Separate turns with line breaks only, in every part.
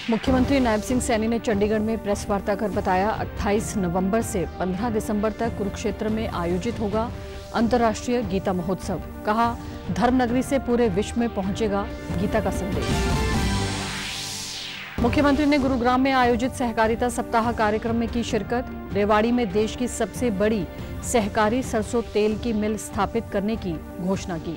मुख्यमंत्री नायब सिंह सैनी ने चंडीगढ़ में प्रेस वार्ता कर बताया 28 नवंबर से 15 दिसंबर तक कुरुक्षेत्र में आयोजित होगा अंतर्राष्ट्रीय गीता महोत्सव। कहा, धर्मनगरी से पूरे विश्व में पहुंचेगा गीता का संदेश। मुख्यमंत्री ने गुरुग्राम में आयोजित सहकारिता सप्ताह कार्यक्रम में की शिरकत। रेवाड़ी में देश की सबसे बड़ी सहकारी सरसों तेल की मिल स्थापित करने की घोषणा की।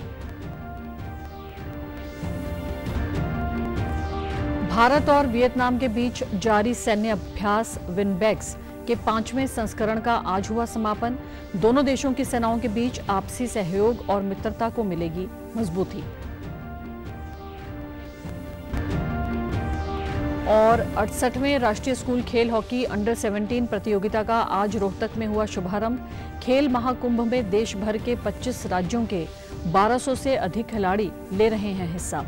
भारत और वियतनाम के बीच जारी सैन्य अभ्यास विनबैक्स के 5वें संस्करण का आज हुआ समापन। दोनों देशों की सेनाओं के बीच आपसी सहयोग और मित्रता को मिलेगी मजबूती। और 68वें राष्ट्रीय स्कूल खेल हॉकी अंडर 17 प्रतियोगिता का आज रोहतक में हुआ शुभारंभ। खेल महाकुंभ में देश भर के 25 राज्यों के 1200 से अधिक खिलाड़ी ले रहे हैं हिस्सा।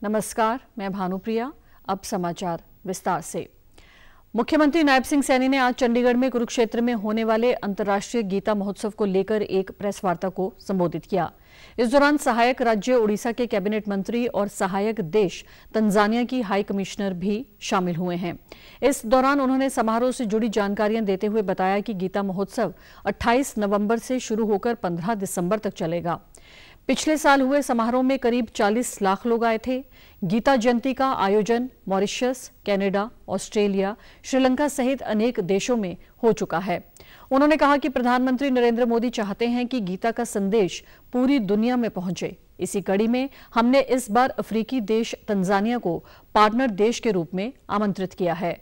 नमस्कार, मैं भानुप्रिया। अब समाचार विस्तार से। मुख्यमंत्री नायब सिंह सैनी ने आज चंडीगढ़ में कुरुक्षेत्र में होने वाले अंतर्राष्ट्रीय गीता महोत्सव को लेकर एक प्रेस वार्ता को संबोधित किया। इस दौरान सहायक राज्य उड़ीसा के कैबिनेट मंत्री और सहायक देश तंजानिया की हाई कमिश्नर भी शामिल हुए हैं। इस दौरान उन्होंने समारोह से जुड़ी जानकारियां देते हुए बताया कि गीता महोत्सव 28 नवंबर से शुरू होकर 15 दिसंबर तक चलेगा। पिछले साल हुए समारोह में करीब 40 लाख लोग आए थे। गीता जयंती का आयोजन मॉरिशस, कनाडा, ऑस्ट्रेलिया, श्रीलंका सहित अनेक देशों में हो चुका है। उन्होंने कहा कि प्रधानमंत्री नरेंद्र मोदी चाहते हैं कि गीता का संदेश पूरी दुनिया में पहुंचे। इसी कड़ी में हमने इस बार अफ्रीकी देश तंजानिया को पार्टनर देश के रूप में आमंत्रित किया है।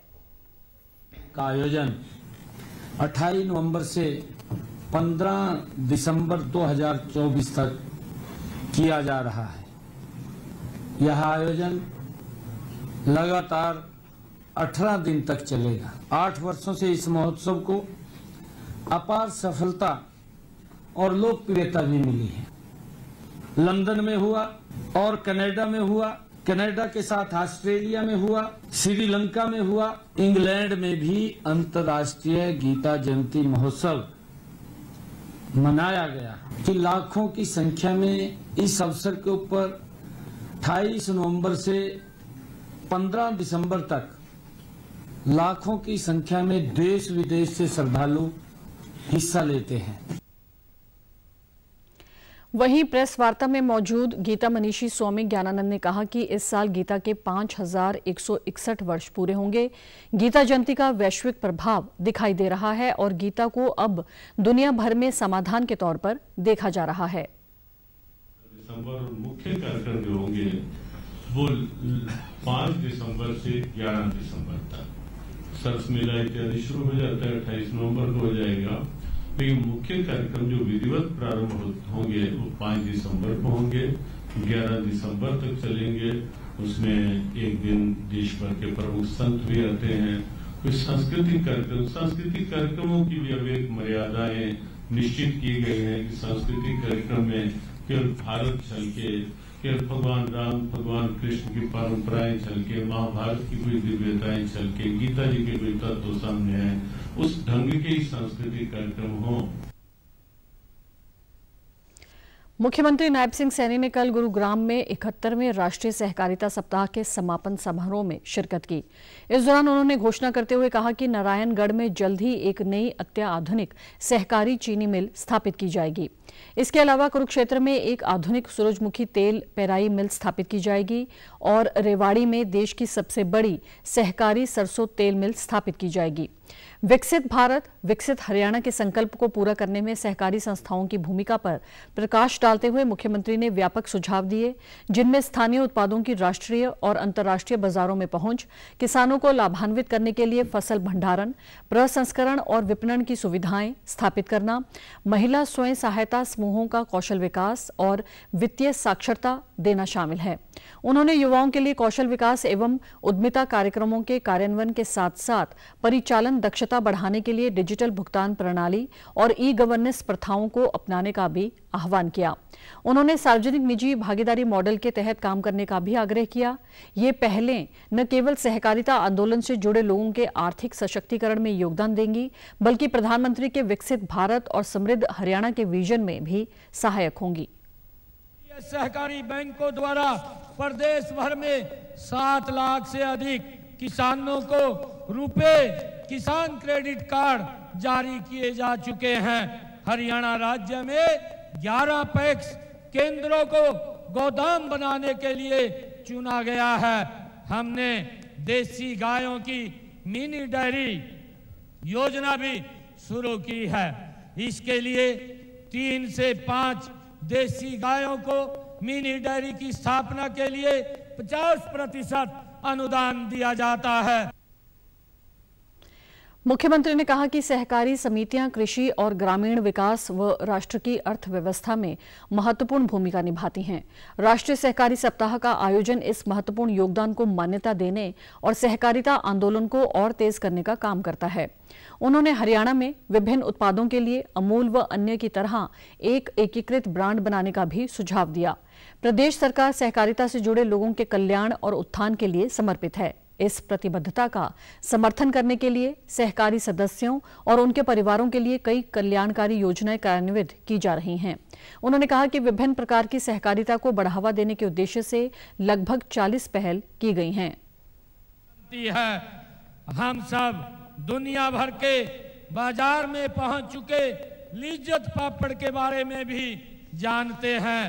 का आयोजन 28 नवंबर से 15 दिसंबर 2024 तक किया जा रहा है। यह आयोजन लगातार 18 दिन तक चलेगा। 8 वर्षों से इस महोत्सव को अपार सफलता और लोकप्रियता भी मिली है। लंदन में हुआ और कनाडा में हुआ, कनाडा के साथ ऑस्ट्रेलिया में हुआ, श्रीलंका में हुआ, इंग्लैंड में भी अंतर्राष्ट्रीय गीता जयंती महोत्सव मनाया गया कि लाखों की संख्या में इस अवसर के ऊपर 28 नवंबर से 15 दिसंबर तक लाखों की संख्या में देश विदेश से श्रद्धालु हिस्सा लेते हैं।
वहीं प्रेस वार्ता में मौजूद गीता मनीषी स्वामी ज्ञानानंद ने कहा कि इस साल गीता के 5161 वर्ष पूरे होंगे। गीता जयंती का वैश्विक प्रभाव दिखाई दे रहा है और गीता को अब दुनिया भर में समाधान के तौर पर देखा जा रहा है।
दिसंबर मुख्य कार्यक्रम जो होंगे वो 5 दिसंबर से 11 दिसंबर तक सरस मेला इत्यादि शुरू हो जाता है। 28 नवंबर को हो जाएगा। तो ये मुख्य कार्यक्रम जो विधिवत प्रारंभ होंगे वो 5 दिसंबर को होंगे, 11 दिसंबर तक चलेंगे। उसमें एक दिन देश भर के प्रमुख संत भी आते हैं। कुछ सांस्कृतिक कार्यक्रमों की भी अब एक मर्यादाएं निश्चित की गई हैं कि सांस्कृतिक कार्यक्रम में केवल भारत झलके, केवल भगवान राम, भगवान कृष्ण की परंपराएं झलके, महाभारत की कोई दिव्यताएं झलके, गीता जी के कोई तत्व सामने है, उस ढंग के ही सांस्कृतिक कार्यक्रम हों।
मुख्यमंत्री नायब सिंह सैनी ने कल गुरुग्राम में 71वें राष्ट्रीय सहकारिता सप्ताह के समापन समारोह में शिरकत की। इस दौरान उन्होंने घोषणा करते हुए कहा कि नारायणगढ़ में जल्द ही एक नई अत्याधुनिक सहकारी चीनी मिल स्थापित की जाएगी। इसके अलावा कुरुक्षेत्र में एक आधुनिक सूरजमुखी तेल पेराई मिल स्थापित की जाएगी और रेवाड़ी में देश की सबसे बड़ी सहकारी सरसों तेल मिल स्थापित की जाएगी। विकसित भारत विकसित हरियाणा के संकल्प को पूरा करने में सहकारी संस्थाओं की भूमिका पर प्रकाश डालते हुए मुख्यमंत्री ने व्यापक सुझाव दिए, जिनमें स्थानीय उत्पादों की राष्ट्रीय और अंतर्राष्ट्रीय बाजारों में पहुंच, किसानों को लाभान्वित करने के लिए फसल भंडारण, प्रसंस्करण और विपणन की सुविधाएं स्थापित करना, महिला स्वयं सहायता समूहों का कौशल विकास और वित्तीय साक्षरता देना शामिल है। उन्होंने युवाओं के लिए कौशल विकास एवं उद्यमिता कार्यक्रमों के कार्यान्वयन के साथ साथ परिचालन दक्षता बढ़ाने के लिए डिजिटल भुगतान प्रणाली और ई गवर्नेंस प्रथाओं को अपनाने का भी आह्वान किया। उन्होंने सार्वजनिक निजी भागीदारी मॉडल के तहत काम करने का भी आग्रह किया। ये पहलें न केवल सहकारिता आंदोलन से जुड़े लोगों के आर्थिक सशक्तिकरण में योगदान देंगी, बल्कि प्रधानमंत्री के विकसित भारत और समृद्ध हरियाणा के विजन में भी सहायक होंगी।
सहकारी बैंकों द्वारा प्रदेश भर में 7 लाख से अधिक किसानों को रुपए किसान क्रेडिट कार्ड जारी किए जा चुके हैं। हरियाणा राज्य में 11 पैक्स केंद्रों को गोदाम बनाने के लिए चुना गया है। हमने देसी गायों की मिनी डेयरी योजना भी शुरू की है। इसके लिए 3 से 5 देसी गायों को मिनी डेयरी की स्थापना के लिए 50% अनुदान दिया जाता है।
मुख्यमंत्री ने कहा कि सहकारी समितियां कृषि और ग्रामीण विकास व राष्ट्र की अर्थव्यवस्था में महत्वपूर्ण भूमिका निभाती हैं। राष्ट्रीय सहकारी सप्ताह का आयोजन इस महत्वपूर्ण योगदान को मान्यता देने और सहकारिता आंदोलन को और तेज करने का काम करता है। उन्होंने हरियाणा में विभिन्न उत्पादों के लिए अमूल व अन्य की तरह एक एकीकृत ब्रांड बनाने का भी सुझाव दिया। प्रदेश सरकार सहकारिता से जुड़े लोगों के कल्याण और उत्थान के लिए समर्पित है। इस प्रतिबद्धता का समर्थन करने के लिए सहकारी सदस्यों और उनके परिवारों के लिए कई कल्याणकारी योजनाएं कार्यान्वित की जा रही हैं। उन्होंने कहा कि विभिन्न प्रकार की सहकारिता को बढ़ावा देने के उद्देश्य से लगभग 40 पहल की गई हैं।
हम सब दुनिया भर के बाजार में पहुंच चुके लिज्जत पापड़ के बारे में भी जानते हैं।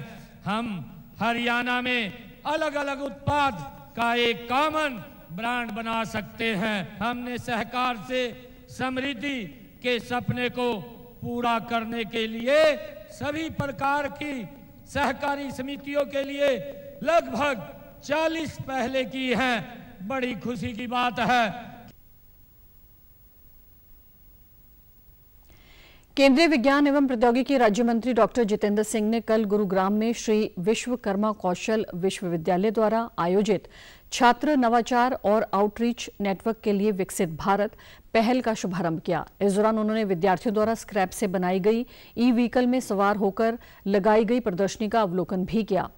हम हरियाणा में अलग अलग उत्पाद का एक कॉमन ब्रांड बना सकते हैं। हमने सहकार से समृद्धि के सपने को पूरा करने के लिए सभी प्रकार की सहकारी समितियों के लिए लगभग 40 पहलें की हैं। बड़ी खुशी की बात है।
केंद्रीय विज्ञान एवं प्रौद्योगिकी राज्य मंत्री डॉक्टर जितेंद्र सिंह ने कल गुरुग्राम में श्री विश्वकर्मा कौशल विश्वविद्यालय द्वारा आयोजित छात्र नवाचार और आउटरीच नेटवर्क के लिए विकसित भारत पहल का शुभारंभ किया। इस दौरान उन्होंने विद्यार्थियों द्वारा स्क्रैप से बनाई गई ई-व्हीकल में सवार होकर लगाई गई प्रदर्शनी का अवलोकन भी किया।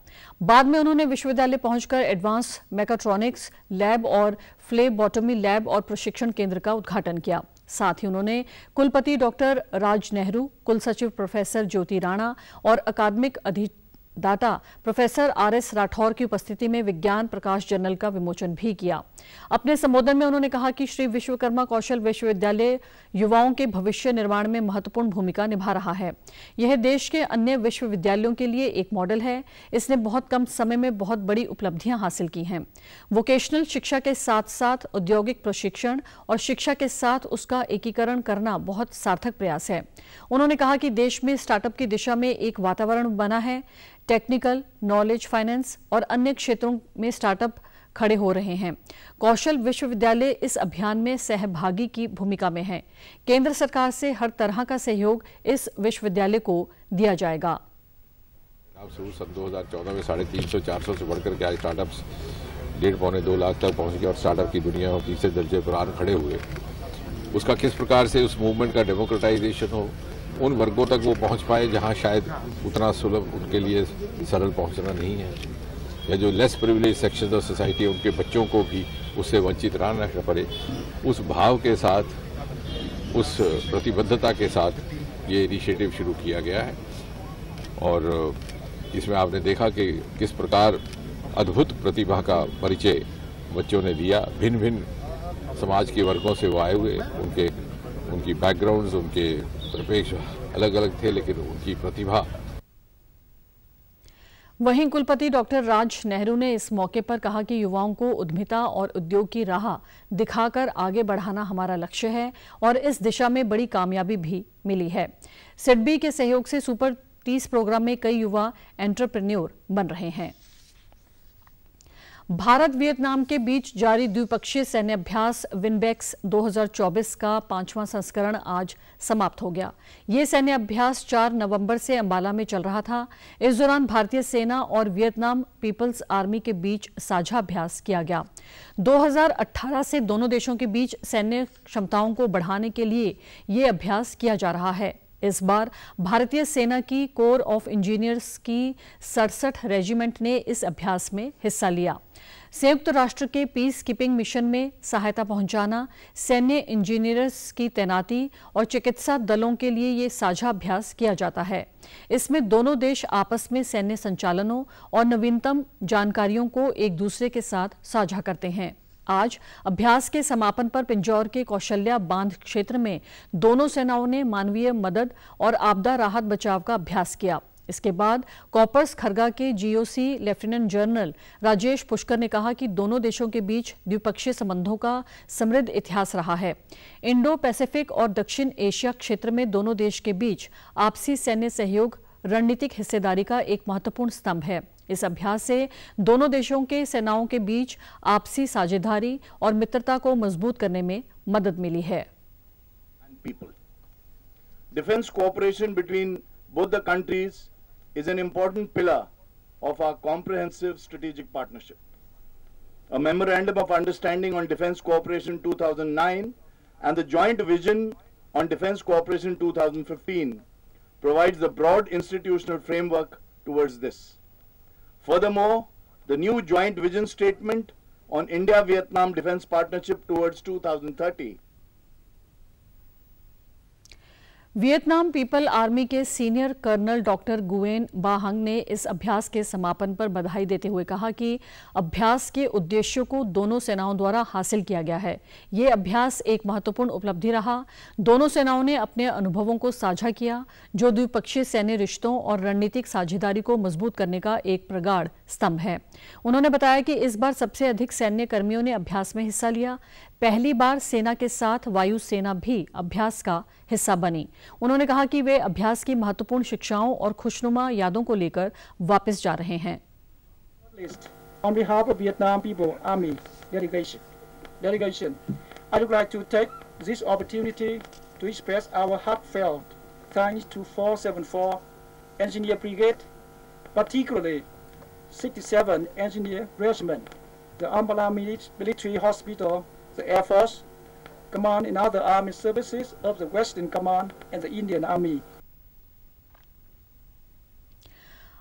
बाद में उन्होंने विश्वविद्यालय पहुंचकर एडवांस मैकाट्रॉनिक्स लैब और फ्लेबॉटमी लैब और प्रशिक्षण केंद्र का उद्घाटन किया। साथ ही उन्होंने कुलपति डॉक्टर राज नेहरू, कुलसचिव प्रोफेसर ज्योति राणा और अकादमिक अधिदाता प्रोफेसर आर.एस. राठौर की उपस्थिति में विज्ञान प्रकाश जर्नल का विमोचन भी किया। अपने संबोधन में उन्होंने कहा कि श्री विश्वकर्मा कौशल विश्वविद्यालय युवाओं के भविष्य निर्माण में महत्वपूर्ण भूमिका निभा रहा है। यह देश के अन्य विश्वविद्यालयों के लिए एक मॉडल है। इसने बहुत कम समय में बहुत बड़ी उपलब्धियां हासिल की हैं। वोकेशनल शिक्षा के साथ साथ औद्योगिक प्रशिक्षण और शिक्षा के साथ उसका एकीकरण करना बहुत सार्थक प्रयास है। उन्होंने कहा कि देश में स्टार्टअप की दिशा में एक वातावरण बना है। टेक्निकल, नॉलेज, फाइनेंस और अन्य क्षेत्रों में स्टार्टअप खड़े हो रहे हैं। कौशल विश्वविद्यालय इस अभियान में सहभागी की भूमिका में है। केंद्र सरकार से हर तरह का सहयोग इस विश्वविद्यालय को दिया जाएगा।
सन 2014 में 350-400 से बढ़कर के आज स्टार्टअप्स 1.5-2 लाख तक पहुंच गए और स्टार्टअप की दुनिया में तीसरे दर्जे पर आकर खड़े हुए। उसका किस प्रकार से उस मूवमेंट का डेमोक्रेटाइजेशन हो, उन वर्गों तक वो पहुंच पाए जहां शायद उतना सुलभ उनके लिए सरल पहुंचना नहीं है, या जो less privilege section of society उनके बच्चों को भी उससे वंचित ना रहना पड़े, उस भाव के साथ, उस प्रतिबद्धता के साथ ये इनिशिएटिव शुरू किया गया है। और इसमें आपने देखा कि किस प्रकार अद्भुत प्रतिभा का परिचय बच्चों ने दिया। भिन्न भिन्न समाज के वर्गों से वो आए हुए, उनकी बैकग्राउंड्स, उनके परिपेक्ष अलग अलग थे, लेकिन उनकी प्रतिभा।
वहीं कुलपति डॉक्टर राज नेहरू ने इस मौके पर कहा कि युवाओं को उद्यमिता और उद्योग की राह दिखाकर आगे बढ़ाना हमारा लक्ष्य है और इस दिशा में बड़ी कामयाबी भी मिली है। सिडबी के सहयोग से सुपर 30 प्रोग्राम में कई युवा एंटरप्रेन्योर बन रहे हैं। भारत वियतनाम के बीच जारी द्विपक्षीय सैन्य अभ्यास विनबेक्स 2024 का 5वां संस्करण आज समाप्त हो गया। ये सैन्य अभ्यास 4 नवंबर से अंबाला में चल रहा था। इस दौरान भारतीय सेना और वियतनाम पीपल्स आर्मी के बीच साझा अभ्यास किया गया। 2018 से दोनों देशों के बीच सैन्य क्षमताओं को बढ़ाने के लिए ये अभ्यास किया जा रहा है। इस बार भारतीय सेना की कोर ऑफ इंजीनियर्स की 67 रेजिमेंट ने इस अभ्यास में हिस्सा लिया। संयुक्त राष्ट्र के पीस कीपिंग मिशन में सहायता पहुंचाना, सैन्य इंजीनियर्स की तैनाती और चिकित्सा दलों के लिए ये साझा अभ्यास किया जाता है। इसमें दोनों देश आपस में सैन्य संचालनों और नवीनतम जानकारियों को एक दूसरे के साथ साझा करते हैं। आज अभ्यास के समापन पर पिंजौर के कौशल्या बांध क्षेत्र में दोनों सेनाओं ने मानवीय मदद और आपदा राहत बचाव का अभ्यास किया। इसके बाद कॉपर्स खरगा के GOC lieutenant general Rajesh Pushkar ने कहा कि दोनों देशों के बीच द्विपक्षीय संबंधों का समृद्ध इतिहास रहा है। इंडो पैसिफिक और दक्षिण एशिया क्षेत्र में दोनों देश के बीच आपसी सैन्य सहयोग रणनीतिक हिस्सेदारी का एक महत्वपूर्ण स्तंभ है। इस अभ्यास से दोनों देशों के सेनाओं के बीच आपसी साझेदारी और मित्रता को मजबूत करने में मदद मिली है।
Defense cooperation between both the countries is an important pillar of our comprehensive strategic partnership. A memorandum of understanding on defense cooperation 2009 and the joint vision on defense cooperation 2015 provides the broad institutional framework towards this. Furthermore, the new joint vision statement on India-Vietnam defense partnership towards 2030
Vietnam people army के senior colonel doctor Nguyen बाहंग ने इस अभ्यास के समापन पर बधाई देते हुए कहा कि अभ्यास के उद्देश्यों को दोनों सेनाओं द्वारा हासिल किया गया है। ये अभ्यास एक महत्वपूर्ण उपलब्धि रहा। दोनों सेनाओं ने अपने अनुभवों को साझा किया, जो द्विपक्षीय सैन्य रिश्तों और रणनीतिक साझेदारी को मजबूत करने का एक प्रगाढ़ स्तंभ है। उन्होंने बताया कि इस बार सबसे अधिक सैन्य कर्मियों ने अभ्यास में हिस्सा लिया। पहली बार सेना के साथ वायु सेना भी अभ्यास का हिस्सा बनी। उन्होंने कहा कि वे अभ्यास की महत्वपूर्ण शिक्षाओं और खुशनुमा यादों को लेकर वापस जा रहे हैं।
On behalf of Vietnam People Army delegation, I would like to take this opportunity to express our heartfelt thanks to 474 Engineer Brigade, particularly 67 Engineer Regiment, the Ambala Military Hospital, the Air Force Command and other army services of the Western Command and the Indian Army.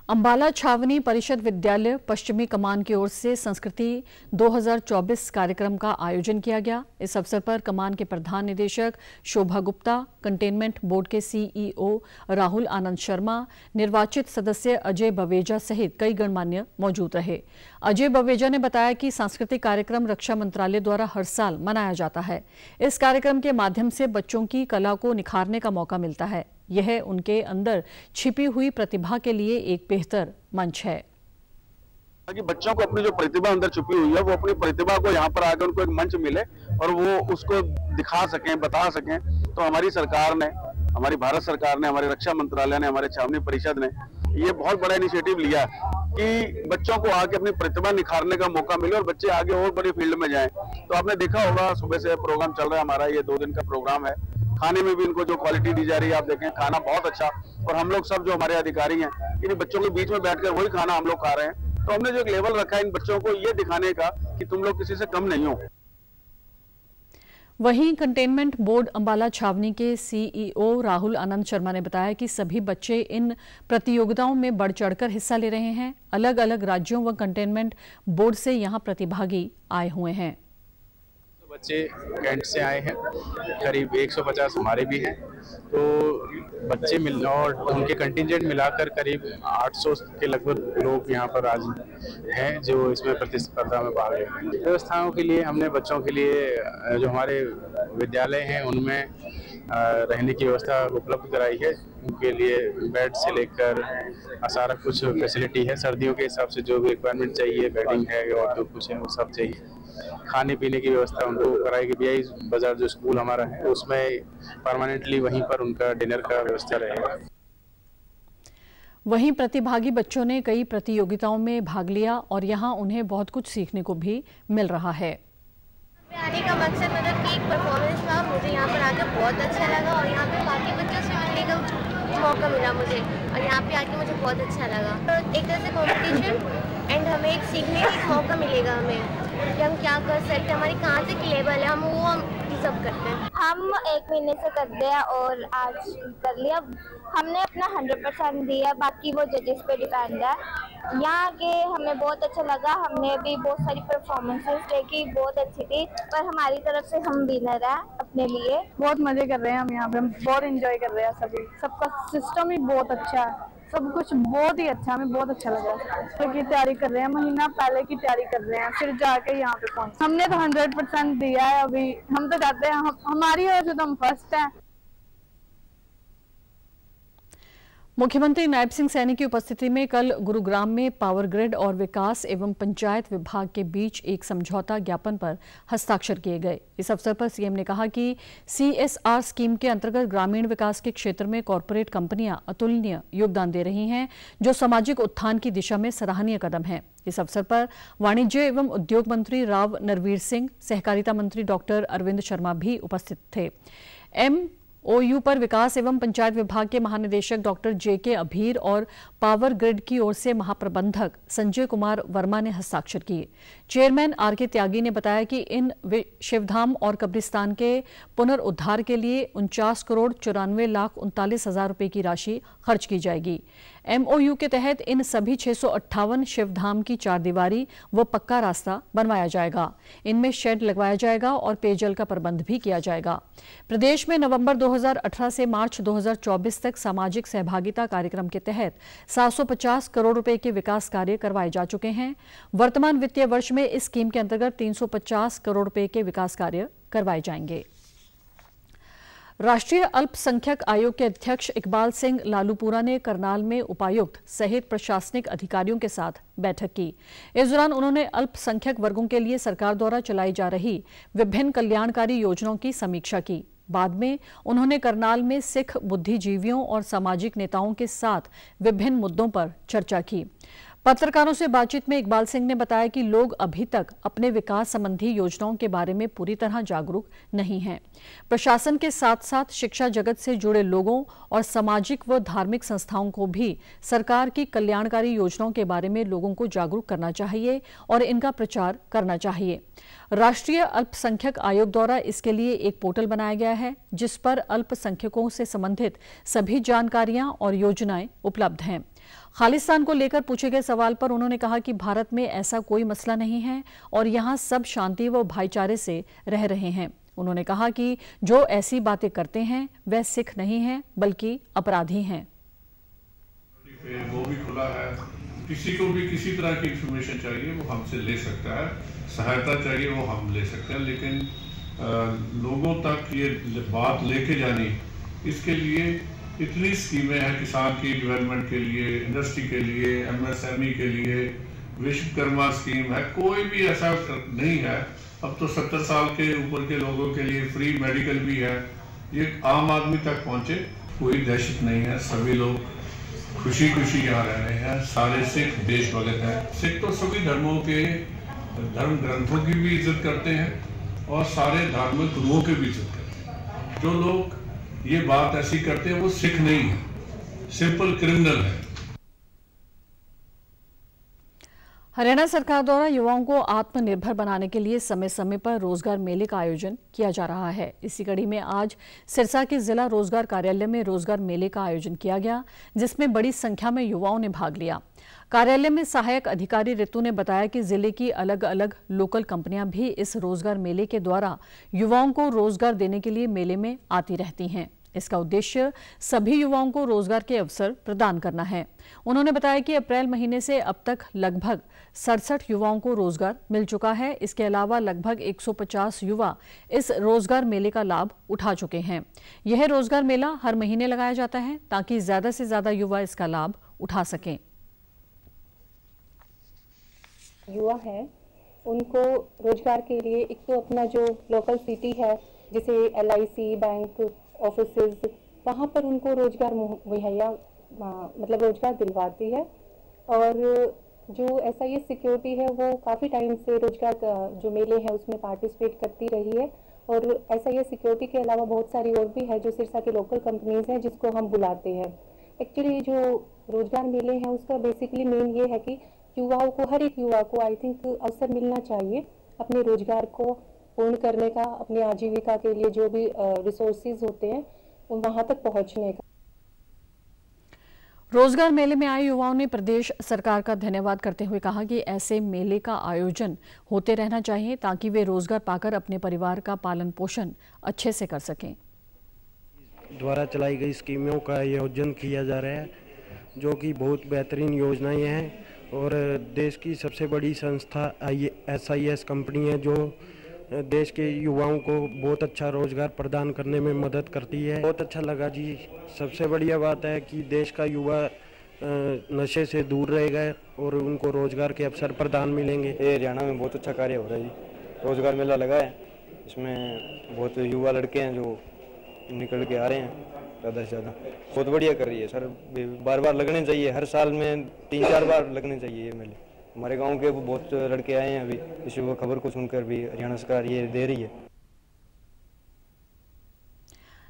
Ambala छावनी परिषद विद्यालय पश्चिमी कमान की ओर से संस्कृति 2024 कार्यक्रम का आयोजन किया गया। इस अवसर पर कमान के प्रधान निदेशक शोभा गुप्ता, कंटेनमेंट बोर्ड के सीईओ राहुल आनंद शर्मा, निर्वाचित सदस्य अजय बवेजा सहित कई गणमान्य मौजूद रहे। अजय बवेजा ने बताया कि सांस्कृतिक कार्यक्रम रक्षा मंत्रालय द्वारा हर साल मनाया जाता है। इस कार्यक्रम के माध्यम से बच्चों की कला को निखारने का मौका मिलता है। यह उनके अंदर छिपी हुई प्रतिभा के लिए एक बेहतर मंच है।
कि बच्चों को अपनी जो प्रतिभा अंदर छुपी हुई है, वो अपनी प्रतिभा को यहाँ पर आकर उनको एक मंच मिले और वो उसको दिखा सकें, बता सकें। तो हमारी सरकार ने, हमारी भारत सरकार ने, हमारे रक्षा मंत्रालय ने, हमारे छावनी परिषद ने ये बहुत बड़ा इनिशिएटिव लिया कि बच्चों को आके अपनी प्रतिभा निखारने का मौका मिले और बच्चे आगे और बड़ी फील्ड में जाएं। तो आपने देखा होगा सुबह से प्रोग्राम चल रहा है हमारा, ये 2 दिन का प्रोग्राम है। खाने में भी इनको जो क्वालिटी दी जा रही है, आप देखें खाना बहुत अच्छा, और हम लोग सब जो हमारे अधिकारी हैं इन बच्चों के बीच में बैठकर वही खाना हम लोग खा रहे हैं। तो हमने जो एक लेवल रखा है इन बच्चों को ये दिखाने का कि तुम लोग किसी से कम नहीं हो।
वहीं कंटेनमेंट बोर्ड अंबाला छावनी के सीईओ राहुल आनंद शर्मा ने बताया कि सभी बच्चे इन प्रतियोगिताओं में बढ़ चढ़कर हिस्सा ले रहे हैं। अलग अलग राज्यों व कंटेनमेंट बोर्ड से यहां प्रतिभागी आए हुए हैं।
बच्चे कैंट से आए हैं, करीब 150 हमारे भी हैं। तो बच्चे मिल और उनके कंटिजेंट मिलाकर करीब 800 के लगभग लोग यहाँ पर आज हैं जो इसमें प्रतिस्पर्धा में भाग ले रहे हैं। व्यवस्थाओं के लिए हमने बच्चों के लिए जो हमारे विद्यालय हैं उनमें रहने की व्यवस्था उपलब्ध कराई है। उनके लिए बेड से लेकर सारा कुछ फैसिलिटी है। सर्दियों के हिसाब से जो भी रिक्वायरमेंट चाहिए, बेडिंग है और जो कुछ है वो सब चाहिए। खाने पीने की व्यवस्था उनको कराई गई। बीआई बाजार जो स्कूल हमारा है उसमें परमानेंटली वहीं पर उनका डिनर का व्यवस्था रहेगा।
वहीं प्रतिभागी बच्चों ने कई प्रतियोगिताओं में भाग लिया और यहां उन्हें बहुत कुछ सीखने को भी मिल रहा है।
आने का मकसद मतलब कि एक परफॉर्मेंस था, मुझे यहाँ पर आकर बहुत अच्छा लगा और यहाँ पे बाकी बच्चों से मिलने का मौका मिला मुझे, और यहाँ पे आके मुझे बहुत अच्छा लगा। तो एक तरह से कॉम्पिटिशन एंड हमें एक सीखने का मौका मिलेगा हमें कि हम क्या कर सकते हैं, हमारी कहाँ तक लेवल है, हम वो सब करते हैं। हम 1 महीने से करते हैं और आज कर लिया। हमने अपना 100% दिया, बाकी वो जजेस पे डिपेंड है। यहाँ के हमें बहुत अच्छा लगा, हमने भी बहुत सारी परफॉर्मेंसेस देखी, बहुत अच्छी थी, पर हमारी तरफ से हम विनर हैं अपने लिए।
बहुत मजे कर रहे हैं हम यहाँ पे, हम बहुत एंजॉय कर रहे हैं सभी। सबका सिस्टम ही बहुत अच्छा है, सब कुछ बहुत ही अच्छा, हमें बहुत अच्छा लगा। तो की तैयारी कर रहे हैं, महीना पहले की तैयारी कर रहे हैं, फिर जाके यहाँ पे पहुँचे। हमने तो 100% दिया है। अभी हम तो चाहते हैं हमारी वजह से तो हम फर्स्ट हैं।
मुख्यमंत्री नायब सिंह सैनी की उपस्थिति में कल गुरुग्राम में पावर ग्रिड और विकास एवं पंचायत विभाग के बीच एक समझौता ज्ञापन पर हस्ताक्षर किए गए। इस अवसर पर सीएम ने कहा कि CSR स्कीम के अंतर्गत ग्रामीण विकास के क्षेत्र में कॉरपोरेट कंपनियां अतुलनीय योगदान दे रही हैं, जो सामाजिक उत्थान की दिशा में सराहनीय कदम है। इस अवसर पर वाणिज्य एवं उद्योग मंत्री राव नरवीर सिंह, सहकारिता मंत्री डॉक्टर अरविंद शर्मा भी उपस्थित थे। MOU पर विकास एवं पंचायत विभाग के महानिदेशक डॉक्टर JK अभीर और पावर ग्रिड की ओर से महाप्रबंधक संजय कुमार वर्मा ने हस्ताक्षर किए। चेयरमैन RK त्यागी ने बताया कि इन शिवधाम और कब्रिस्तान के पुनरुद्धार के लिए 49,94,39,000 रुपए की राशि खर्च की जाएगी। MOU के तहत इन सभी 658 शिवधाम की 4 दीवारी व पक्का रास्ता बनवाया जाएगा। इनमें शेड लगवाया जाएगा और पेयजल का प्रबंध भी किया जाएगा। प्रदेश में नवंबर 2018 से मार्च 2024 तक सामाजिक सहभागिता कार्यक्रम के तहत 750 करोड़ रुपए के विकास कार्य करवाए जा चुके हैं। वर्तमान वित्तीय वर्ष में इस स्कीम के अंतर्गत 350 करोड़ रुपए के विकास कार्य करवाए जाएंगे। राष्ट्रीय अल्पसंख्यक आयोग के अध्यक्ष इकबाल सिंह लालूपुरा ने करनाल में उपायुक्त सहित प्रशासनिक अधिकारियों के साथ बैठक की। इस दौरान उन्होंने अल्पसंख्यक वर्गों के लिए सरकार द्वारा चलाई जा रही विभिन्न कल्याणकारी योजनाओं की समीक्षा की। बाद में उन्होंने करनाल में सिख बुद्धिजीवियों और सामाजिक नेताओं के साथ विभिन्न मुद्दों पर चर्चा की। पत्रकारों से बातचीत में इकबाल सिंह ने बताया कि लोग अभी तक अपने विकास संबंधी योजनाओं के बारे में पूरी तरह जागरूक नहीं हैं। प्रशासन के साथ साथ शिक्षा जगत से जुड़े लोगों और सामाजिक व धार्मिक संस्थाओं को भी सरकार की कल्याणकारी योजनाओं के बारे में लोगों को जागरूक करना चाहिए और इनका प्रचार करना चाहिए। राष्ट्रीय अल्पसंख्यक आयोग द्वारा इसके लिए एक पोर्टल बनाया गया है, जिस पर अल्पसंख्यकों से संबंधित सभी जानकारियां और योजनाएं उपलब्ध हैं। खालिस्तान को लेकर पूछे गए सवाल पर उन्होंने कहा कि भारत में ऐसा कोई मसला नहीं है और यहां सब शांति व भाईचारे से रह रहे हैं। उन्होंने कहा कि जो ऐसी बातें करते हैं वह सिख नहीं हैं बल्कि अपराधी हैं।
वो भी खुला है, किसी को भी किसी तरह की इंफॉर्मेशन चाहिए वो हमसे ले सकता है, सहायता चाहिए वो हम ले सकते हैं, लेकिन लोगों तक ये बात लेके जानी, इसके लिए इतनी स्कीमें हैं किसान की डेवलपमेंट के लिए, इंडस्ट्री के लिए, MSME के लिए, विश्वकर्मा स्कीम है, कोई भी ऐसा नहीं है। अब तो 70 साल के ऊपर के लोगों के लिए फ्री मेडिकल भी है, ये आम आदमी तक पहुंचे। कोई दहशत नहीं है, सभी लोग खुशी खुशी यहाँ रह रहे हैं। सारे सिख देशभक्त हैं। सिख तो सभी धर्मों के धर्म ग्रंथों की भी इज्जत करते हैं और सारे धार्मिक गुरुओं की भी इज्जत करते हैं। जो लोग ये बात ऐसी करते हैं वो सिख नहीं है, सिंपल क्रिमिनल है।
हरियाणा सरकार द्वारा युवाओं को आत्मनिर्भर बनाने के लिए समय समय पर रोजगार मेले का आयोजन किया जा रहा है। इसी कड़ी में आज सिरसा के जिला रोजगार कार्यालय में रोजगार मेले का आयोजन किया गया, जिसमें बड़ी संख्या में युवाओं ने भाग लिया। कार्यालय में सहायक अधिकारी ऋतु ने बताया कि जिले की अलग अलग लोकल कंपनियां भी इस रोजगार मेले के द्वारा युवाओं को रोजगार देने के लिए मेले में आती रहती हैं। इसका उद्देश्य सभी युवाओं को रोजगार के अवसर प्रदान करना है। उन्होंने बताया कि अप्रैल महीने से अब तक लगभग 67 युवाओं को रोजगार मिल चुका है। इसके अलावा लगभग 150 युवा इस रोजगार मेले का लाभ उठा चुके हैं। यह रोजगार मेला हर महीने लगाया जाता है ताकि ज्यादा से ज्यादा युवा इसका लाभ उठा सकें।
युवा हैं उनको रोजगार के लिए एक तो अपना जो लोकल सिटी है जैसे LIC बैंक ऑफिसेज, वहाँ पर उनको रोजगार मुहैया मतलब रोजगार दिलवाती है। और जो SIS सिक्योरिटी है वो काफ़ी टाइम से रोजगार जो मेले हैं उसमें पार्टिसिपेट करती रही है। और SIS सिक्योरिटी के अलावा बहुत सारी और भी है जो सिरसा के लोकल कंपनीज हैं जिसको हम बुलाते हैं। एक्चुअली जो रोजगार मेले हैं उसका बेसिकली मेन ये है कि युवाओं को, हर एक युवा को आई थिंक अवसर मिलना चाहिए अपने रोजगार को पूर्ण करने का, अपनी आजीविका के लिए जो भी रिसोर्सेज होते हैं उन वहाँ तक पहुँचने का।
रोजगार मेले में आए युवाओं ने प्रदेश सरकार का धन्यवाद करते हुए कहा कि ऐसे मेले का आयोजन होते रहना चाहिए ताकि वे रोजगार पाकर अपने परिवार का पालन पोषण अच्छे से कर सकें।
द्वारा चलाई गई स्कीमों का आयोजन किया जा रहा है, जो कि बहुत बेहतरीन योजनाएं हैं और देश की सबसे बड़ी संस्था SIS कंपनी है, जो देश के युवाओं को बहुत अच्छा रोजगार प्रदान करने में मदद करती है। बहुत अच्छा लगा जी। सबसे बढ़िया बात है कि देश का युवा नशे से दूर रहेगा और उनको रोजगार के अवसर प्रदान मिलेंगे।
ये हरियाणा में बहुत अच्छा कार्य हो रहा है जी। रोजगार मेला लगा है, इसमें बहुत युवा लड़के हैं जो निकल के आ रहे हैं ज़्यादा से ज़्यादा। बहुत बढ़िया कर रही है सर, बार बार लगने चाहिए, हर साल में 3-4 बार लगने चाहिए ये मेले। हमारे गांव के बहुत लड़के आए हैं अभी, इस खबर को सुनकर भी हरियाणा सरकार ये दे रही है।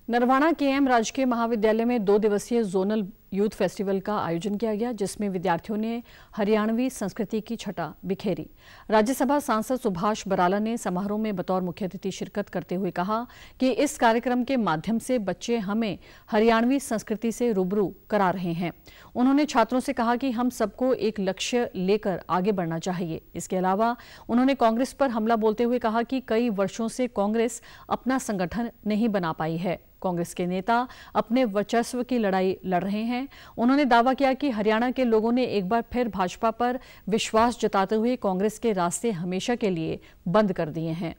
नरवाना KM राजकीय महाविद्यालय में 2 दिवसीय जोनल यूथ फेस्टिवल का आयोजन किया गया, जिसमें विद्यार्थियों ने हरियाणवी संस्कृति की छटा बिखेरी। राज्यसभा सांसद सुभाष बराला ने समारोह में बतौर मुख्य अतिथि शिरकत करते हुए कहा कि इस कार्यक्रम के माध्यम से बच्चे हमें हरियाणवी संस्कृति से रूबरू करा रहे हैं। उन्होंने छात्रों से कहा कि हम सबको एक लक्ष्य लेकर आगे बढ़ना चाहिए। इसके अलावा उन्होंने कांग्रेस पर हमला बोलते हुए कहा कि कई वर्षों से कांग्रेस अपना संगठन नहीं बना पाई है। कांग्रेस के नेता अपने वर्चस्व की लड़ाई लड़ रहे हैं। उन्होंने दावा किया कि हरियाणा के लोगों ने एक बार फिर भाजपा पर विश्वास जताते हुए कांग्रेस के रास्ते हमेशा के लिए बंद कर दिए हैं।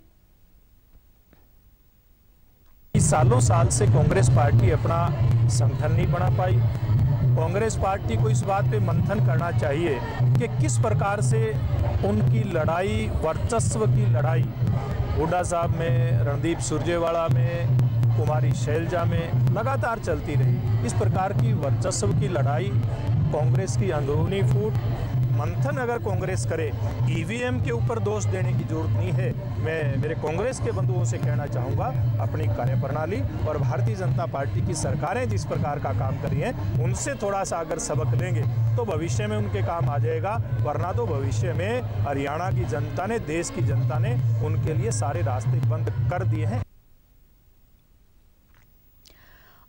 सालों साल से कांग्रेस पार्टी अपना संगठन नहीं बना पाई। कांग्रेस पार्टी को इस बात पे मंथन करना चाहिए कि किस प्रकार से उनकी लड़ाई, वर्चस्व की लड़ाई हुड्डा साहब में, रणदीप सुरजेवाला में, कुमारी शैलजा में लगातार चलती रही। इस प्रकार की वर्चस्व की लड़ाई, कांग्रेस की अंदरूनी फूट, मंथन अगर कांग्रेस करे, EVM के ऊपर दोष देने की जरूरत नहीं है। मैं मेरे कांग्रेस के बंधुओं से कहना चाहूँगा, अपनी कार्यप्रणाली और भारतीय जनता पार्टी की सरकारें जिस प्रकार का काम कर रही हैं, उनसे थोड़ा सा अगर सबक लेंगे तो भविष्य में उनके काम आ जाएगा। वरना तो भविष्य में हरियाणा की जनता ने, देश की जनता ने उनके लिए सारे रास्ते बंद कर दिए हैं।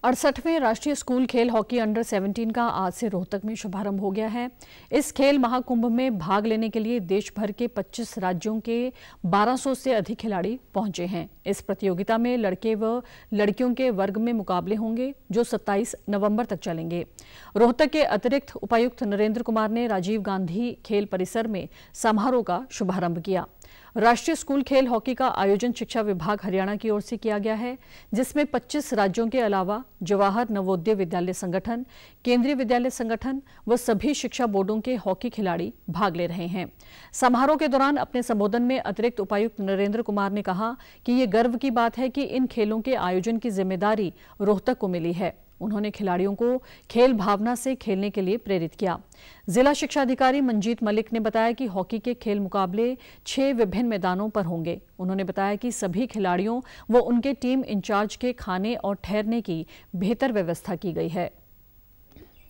68वें राष्ट्रीय स्कूल खेल हॉकी अंडर 17 का आज से रोहतक में शुभारंभ हो गया है। इस खेल महाकुंभ में भाग लेने के लिए देश भर के 25 राज्यों के 1200 से अधिक खिलाड़ी पहुंचे हैं। इस प्रतियोगिता में लड़के व लड़कियों के वर्ग में मुकाबले होंगे, जो 27 नवंबर तक चलेंगे। रोहतक के अतिरिक्त उपायुक्त नरेंद्र कुमार ने राजीव गांधी खेल परिसर में समारोह का शुभारंभ किया। राष्ट्रीय स्कूल खेल हॉकी का आयोजन शिक्षा विभाग हरियाणा की ओर से किया गया है, जिसमें 25 राज्यों के अलावा जवाहर नवोदय विद्यालय संगठन, केंद्रीय विद्यालय संगठन व सभी शिक्षा बोर्डों के हॉकी खिलाड़ी भाग ले रहे हैं। समारोह के दौरान अपने संबोधन में अतिरिक्त उपायुक्त नरेंद्र कुमार ने कहा कि ये गर्व की बात है कि इन खेलों के आयोजन की जिम्मेदारी रोहतक को मिली है। उन्होंने खिलाड़ियों को खेल भावना से खेलने के लिए प्रेरित किया। जिला शिक्षा अधिकारी मंजीत मलिक ने बताया कि हॉकी के खेल मुकाबले 6 विभिन्न मैदानों पर होंगे। उन्होंने बताया कि सभी खिलाड़ियों व उनके टीम इंचार्ज के खाने और ठहरने की बेहतर व्यवस्था की गई है।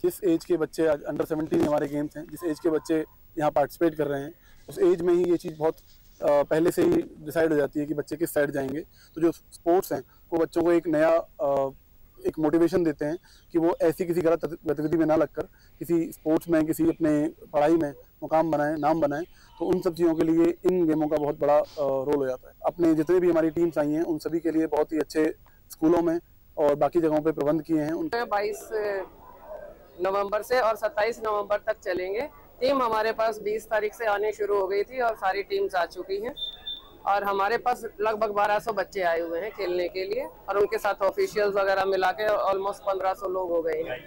जिस एज के बच्चे आज अंडर 17 हमारे गेम्स हैं, जिस एज के बच्चे यहाँ पार्टिसिपेट कर रहे हैं, उस एज में ही ये चीज़ बहुत पहले से ही डिसाइड हो जाती है कि बच्चे किस साइड जाएंगे। तो जो स्पोर्ट्स हैं वो बच्चों को एक नया एक मोटिवेशन देते हैं कि वो ऐसी किसी गलत गतिविधि में ना लगकर किसी स्पोर्ट्स में, किसी अपने पढ़ाई में मुकाम बनाएं, नाम बनाएं। तो उन सब चीज़ों के लिए इन गेमों का बहुत बड़ा रोल हो जाता है। अपने जितने भी हमारी टीम्स आई हैं उन सभी के लिए बहुत ही अच्छे स्कूलों में और बाकी जगहों पे प्रबंध किए हैं।
22 नवंबर से और 27 नवंबर तक चलेंगे। टीम हमारे पास 20 तारीख से आने शुरू हो गई थी और सारी टीम्स आ चुकी हैं और हमारे पास लगभग 1200 बच्चे आए हुए हैं खेलने के लिए और उनके साथ ऑफिशियल्स वगैरह मिला के ऑलमोस्ट 1500 लोग हो गए हैं।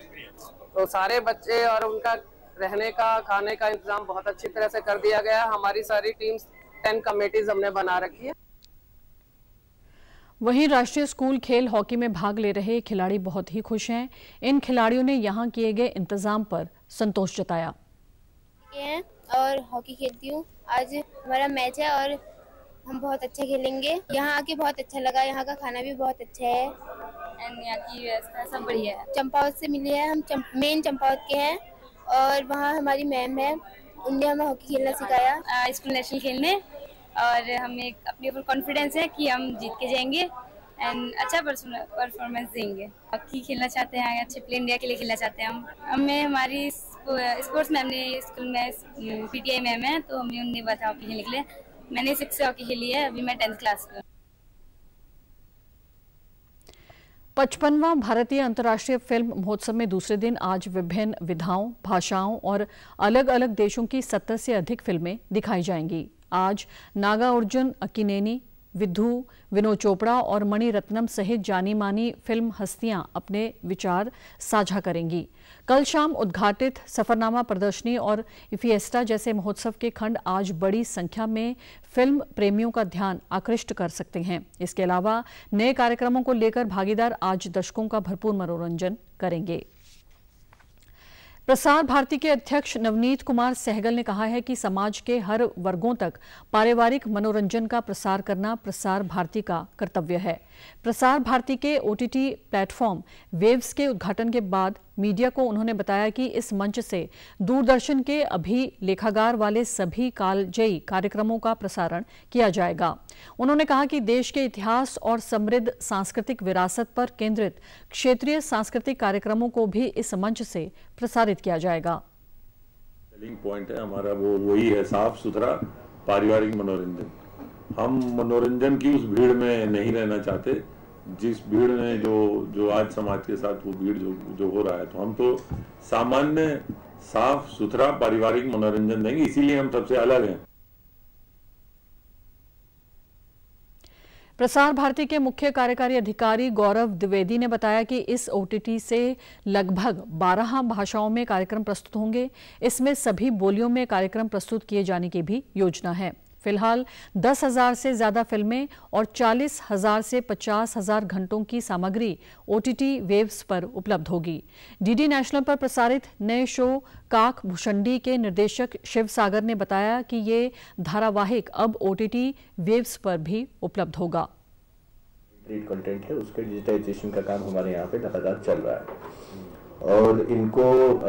तो सारे बच्चे और उनका रहने का, खाने का इंतजाम बहुत अच्छी तरह से कर दिया गया। हमारी सारी टीम्स 10 कमेटीज हमने बना रखी है।
वहीं राष्ट्रीय स्कूल खेल हॉकी में भाग ले रहे खिलाड़ी बहुत ही खुश हैं। इन खिलाड़ियों ने यहां किए गए इंतजाम पर संतोष जताया।
और हॉकी खेलती हूँ। आज हमारा मैच है और हम बहुत अच्छा खेलेंगे। यहाँ आके बहुत अच्छा लगा। यहाँ का खाना भी बहुत अच्छा है एंड यहाँ की व्यवस्था सब बढ़िया है। चंपावत से मिली है, हम मेन चंपावत के हैं और वहाँ हमारी मैम है, उनने हमें हॉकी खेलना सिखाया।
स्कूल नेशनल खेलने और हमें अपने ऊपर कॉन्फिडेंस है कि हम जीत के जाएंगे एंड अच्छा परफॉर्मेंस देंगे। हॉकी खेलना चाहते हैं, अच्छे प्ले इंडिया के लिए खेलना चाहते हैं हम। हमें हमारी स्पोर्ट्स मैम ने स्कूल में PTI मैम है, तो हमें उन्हें बताया हॉकी खेलने के लिए। मैंने 6 हॉकी खेली है, अभी मैं 10th क्लास में।
55वां भारतीय अंतर्राष्ट्रीय फिल्म महोत्सव में दूसरे दिन आज विभिन्न विधाओं, भाषाओं और अलग अलग देशों की 70 से अधिक फिल्में दिखाई जाएंगी। आज नागार्जुन अक्किनेनी, विधु, विनोद चोपड़ा और मणि रत्नम सहित जानी मानी फिल्म हस्तियां अपने विचार साझा करेंगी। कल शाम उद्घाटित सफरनामा प्रदर्शनी और इफिएस्टा जैसे महोत्सव के खंड आज बड़ी संख्या में फिल्म प्रेमियों का ध्यान आकृष्ट कर सकते हैं। इसके अलावा नए कार्यक्रमों को लेकर भागीदार आज दर्शकों का भरपूर मनोरंजन करेंगे। प्रसार भारती के अध्यक्ष नवनीत कुमार सहगल ने कहा है कि समाज के हर वर्गों तक पारिवारिक मनोरंजन का प्रसार करना प्रसार भारती का कर्तव्य है। प्रसार भारती के OTT प्लेटफॉर्म वेव्स के उद्घाटन के बाद मीडिया को उन्होंने बताया कि इस मंच से दूरदर्शन के अभिलेखागार वाले सभी कालजयी कार्यक्रमों का प्रसारण किया जाएगा। उन्होंने कहा कि देश के इतिहास और समृद्ध सांस्कृतिक विरासत पर केंद्रित क्षेत्रीय सांस्कृतिक कार्यक्रमों को भी इस मंच से प्रसारित किया जाएगा।
सेलिंग पॉइंट है हमारा वही है, साफ सुथरा पारिवारिक मनोरंजन। हम मनोरंजन की उस भीड़ में नहीं रहना चाहते जिस भीड़ में जो आज समाज के साथ वो भीड़ जो हो रहा है। तो हम तो सामान्य साफ सुथरा पारिवारिक मनोरंजन देंगे, इसीलिए हम सबसे अलग हैं।
प्रसार भारती के मुख्य कार्यकारी अधिकारी गौरव द्विवेदी ने बताया कि इस OTT से लगभग 12 भाषाओं में कार्यक्रम प्रस्तुत होंगे। इसमें सभी बोलियों में कार्यक्रम प्रस्तुत किए जाने की भी योजना है। फिलहाल 10,000 से ज्यादा फिल्में और 40,000 से 50,000 घंटों की सामग्री OTT वेव्स पर उपलब्ध होगी। DD नेशनल पर प्रसारित नए शो काक भुषंडी के निर्देशक शिव सागर ने बताया कि ये धारावाहिक अब OTT वेव्स पर भी उपलब्ध होगा।
कंटेंट है उसके डिजिटाइजेशन का काम हमारे यहाँ पे लगातार चल रहा है और इनको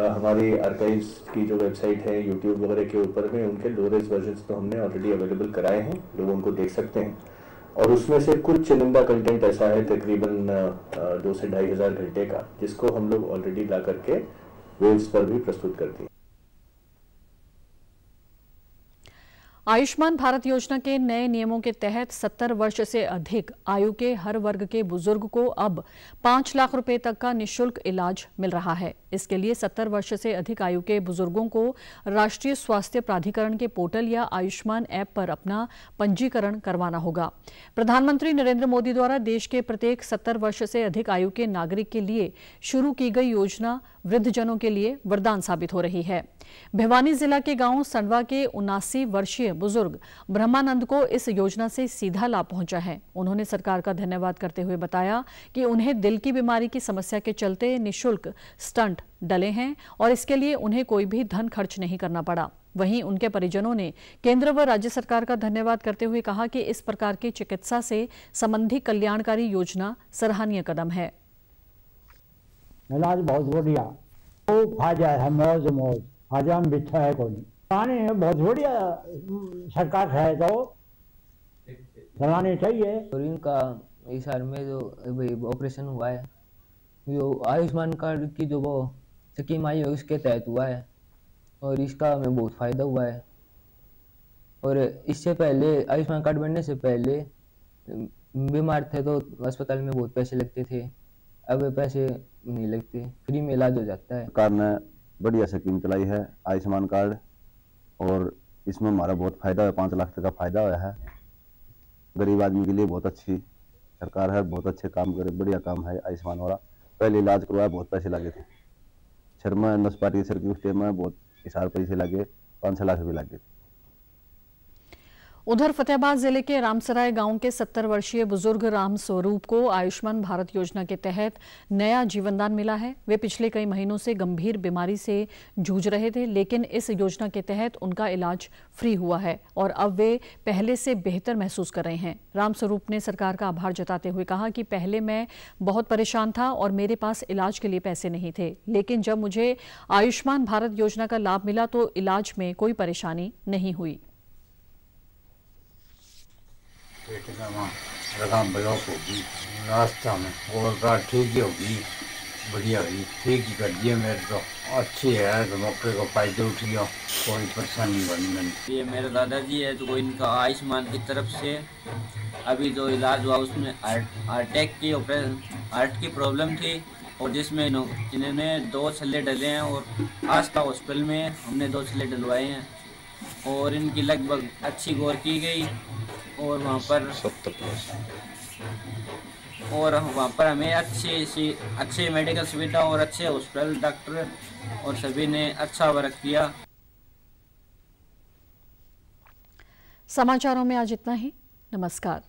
हमारी आर्काइव्स की जो वेबसाइट है YouTube वगैरह के ऊपर में उनके लोरेज वर्जन्स तो हमने ऑलरेडी अवेलेबल कराए हैं, लोग उनको देख सकते हैं। और उसमें से कुछ चुनिंदा कंटेंट ऐसा है तकरीबन 2 से 2,500 घंटे का, जिसको हम लोग ऑलरेडी ला करके वेव्स पर भी प्रस्तुत करते हैं।
आयुष्मान भारत योजना के नए नियमों के तहत 70 वर्ष से अधिक आयु के हर वर्ग के बुजुर्ग को अब 5 लाख रुपए तक का निःशुल्क इलाज मिल रहा है। इसके लिए 70 वर्ष से अधिक आयु के बुजुर्गों को राष्ट्रीय स्वास्थ्य प्राधिकरण के पोर्टल या आयुष्मान ऐप पर अपना पंजीकरण करवाना होगा। प्रधानमंत्री नरेंद्र मोदी द्वारा देश के प्रत्येक 70 वर्ष से अधिक आयु के नागरिक के लिए शुरू की गई योजना वृद्धजनों के लिए वरदान साबित हो रही है। भिवानी जिला के गांव संडवा के 79 वर्षीय बुजुर्ग ब्रह्मानंद को इस योजना से सीधा लाभ पहुंचा है। उन्होंने सरकार का धन्यवाद करते हुए बताया कि उन्हें दिल की बीमारी की समस्या के चलते निःशुल्क स्टंट डले हैं और इसके लिए उन्हें कोई भी धन खर्च नहीं करना पड़ा। वहीं उनके परिजनों ने केंद्र व राज्य सरकार का धन्यवाद करते हुए कहा कि इस प्रकार की चिकित्सा से संबंधी कल्याणकारी योजना सराहनीय कदम है।
इलाज बहुत बढ़िया, खूब फायदा है, मौज मौज, फायदा में बिछा है कोई नहीं। बहुत बढ़िया सरकार है तो चलानी चाहिए।
और इनका इस साल में जो ऑपरेशन हुआ है, जो आयुष्मान कार्ड की जो वो स्कीम आई है उसके तहत हुआ है और इसका हमें बहुत फायदा हुआ है। और इससे पहले आयुष्मान कार्ड बनने से पहले बीमार थे तो अस्पताल में बहुत पैसे लगते थे, अब पैसे नहीं लगते, फ्री में इलाज हो जाता है।
सरकार ने बढ़िया स्कीम चलाई है आयुष्मान कार्ड और इसमें हमारा बहुत फायदा है, 5 लाख तक का फायदा हुआ है। गरीब आदमी के लिए बहुत अच्छी सरकार है, बहुत अच्छे काम करे, बढ़िया काम है आयुष्मान वाला। पहले इलाज करवाया बहुत पैसे लगे थे, सर में नसपाटी सर की उस टाइम में बहुत हिसाब पैसे लगे, 5-6 लाख भी लगे।
उधर फतेहाबाद जिले के रामसराय गांव के 70 वर्षीय बुजुर्ग राम स्वरूप को आयुष्मान भारत योजना के तहत नया जीवनदान मिला है। वे पिछले कई महीनों से गंभीर बीमारी से जूझ रहे थे, लेकिन इस योजना के तहत उनका इलाज फ्री हुआ है और अब वे पहले से बेहतर महसूस कर रहे हैं। राम स्वरूप ने सरकार का आभार जताते हुए कहा कि पहले मैं बहुत परेशान था और मेरे पास इलाज के लिए पैसे नहीं थे, लेकिन जब मुझे आयुष्मान भारत योजना का लाभ मिला तो इलाज में कोई परेशानी नहीं हुई।
पेट में वहाँ लगाम ब्लॉक होगी रास्ता में, और कार ठीक ही होगी, बढ़िया हुई, ठीक ही कर दिए मेरे तो अच्छी है, तो मौके को फायदे उठ गया, कोई परेशानी बनी मैंने।
ये मेरे दादाजी है, तो इनका आयुष्मान की तरफ से अभी जो इलाज हुआ उसमें हार्ट की प्रॉब्लम थी, और जिसमें इन्होंने 2 छल्ले डले हैं, और आस्था हॉस्पिटल में हमने 2 छल्ले डलवाए हैं, और इनकी लगभग अच्छी गौर की गई, और वहाँ पर 70% और वहाँ पर हमें अच्छे मेडिकल सुविधा और अच्छे हॉस्पिटल डॉक्टर और सभी ने अच्छा वर्क किया।
समाचारों में आज इतना ही। नमस्कार।